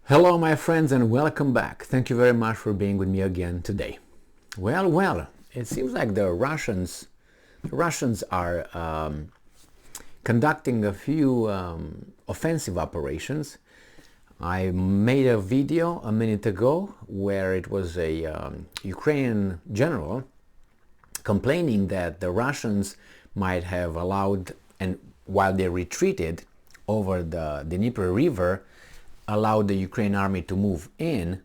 Hello my friends and welcome back. Thank you very much for being with me again today. Well, it seems like the Russians are conducting a few offensive operations. I made a video a minute ago where it was a Ukrainian general complaining that the Russians might have allowed, and while they retreated over the Dnieper River, allowed the Ukrainian army to move in,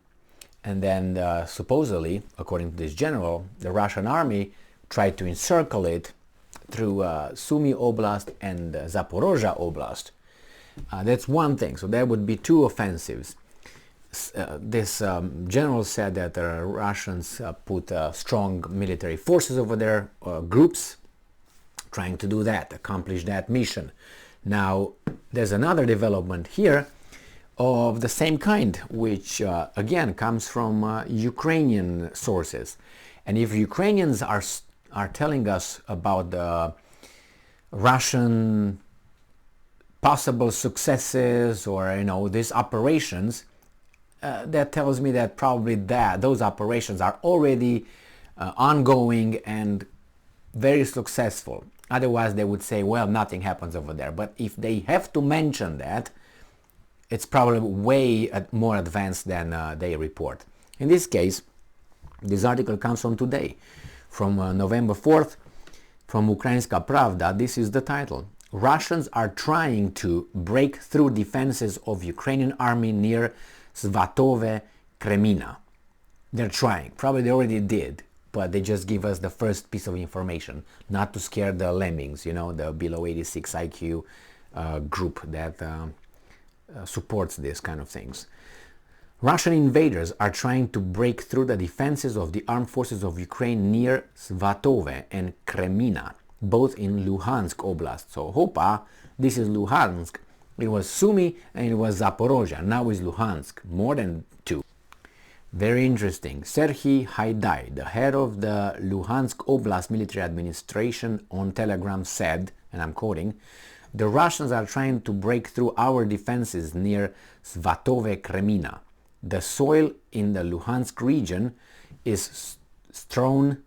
and then supposedly, according to this general, the Russian army tried to encircle it through Sumi Oblast and Zaporizhya Oblast. That's one thing, so there would be two offensives. This general said that the Russians put strong military forces over there, groups, trying to do that, accomplish that mission. Now, there's another development here of the same kind, which again comes from Ukrainian sources. And if Ukrainians are telling us about the Russian possible successes or these operations, that tells me that probably those operations are already ongoing and very successful. Otherwise they would say, well, nothing happens over there. But if they have to mention that, it's probably way more advanced than they report. In this case, this article comes from today, from November 4th, from Ukrainska Pravda. This is the title. Russians are trying to break through defenses of Ukrainian army near Svatove-Kreminna. They're trying. Probably they already did, but they just give us the first piece of information, not to scare the lemmings, the below 86 IQ group that supports this kind of things. Russian invaders are trying to break through the defenses of the armed forces of Ukraine near Svatove and Kreminna, both in Luhansk Oblast. So hopa, this is Luhansk. It was Sumi and it was Zaporizhya. Now is Luhansk. More than two. Very interesting. Serhiy Haidai, the head of the Luhansk Oblast military administration, on Telegram said, and I'm quoting, "The Russians are trying to break through our defenses near Svatove-Kreminna. The soil in the Luhansk region is strewn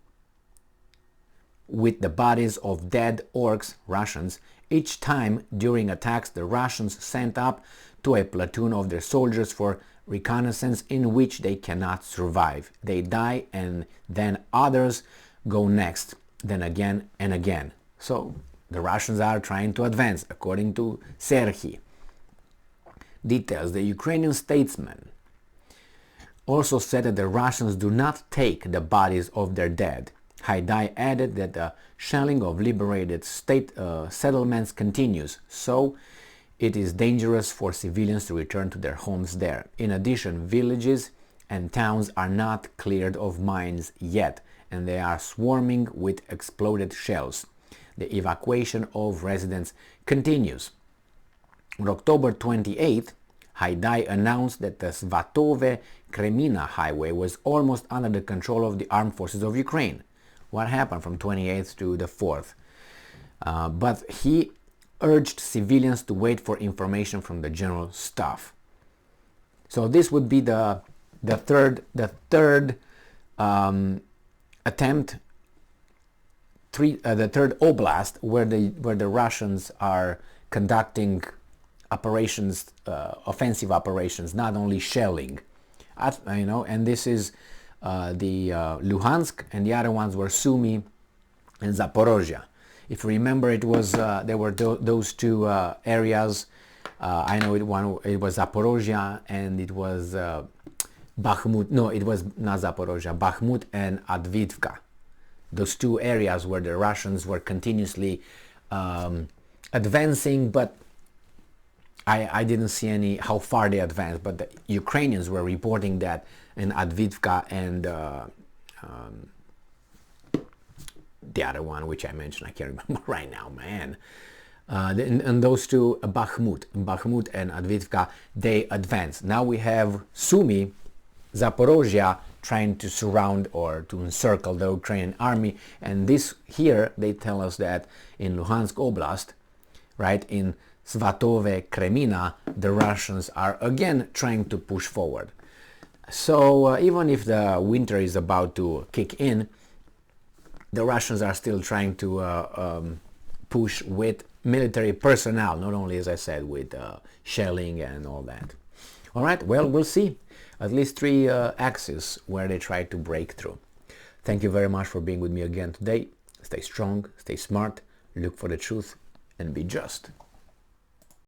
with the bodies of dead orcs, Russians. Each time during attacks the Russians sent up to a platoon of their soldiers for reconnaissance in which they cannot survive. They die and then others go next, then again and again." So the Russians are trying to advance, according to Serhiy. Details. The Ukrainian statesman also said that the Russians do not take the bodies of their dead. Haidai added that the shelling of liberated state settlements continues, so it is dangerous for civilians to return to their homes there. In addition, villages and towns are not cleared of mines yet, and they are swarming with exploded shells. The evacuation of residents continues. On October 28th, Haidai announced that the Svatove-Kreminna highway was almost under the control of the armed forces of Ukraine. What happened from 28th to the 4th? But he urged civilians to wait for information from the general staff. So this would be the third attempt. The third oblast where the Russians are conducting operations, offensive operations, not only shelling, and this is the Luhansk, and the other ones were Sumi and Zaporizhya. If you remember, it was there were those two areas. I know it was Zaporizhya and it was Bakhmut. No, it was not Zaporizhya. Bakhmut and Advivka. Those two areas where the Russians were continuously advancing, but I didn't see how far they advanced, but the Ukrainians were reporting that in Advivka and the other one, which I mentioned, I can't remember right now, man. And those two, Bakhmut and Advivka, they advanced. Now we have Sumi, Zaporizhya, trying to surround or to encircle the Ukrainian army. And this here, they tell us that in Luhansk Oblast, right, in Svatove-Kreminna, the Russians are again trying to push forward. So even if the winter is about to kick in, the Russians are still trying to push with military personnel, not only, as I said, with shelling and all that. All right, well, we'll see. At least 3 axes where they try to break through. Thank you very much for being with me again today. Stay strong, stay smart, look for the truth, and be just.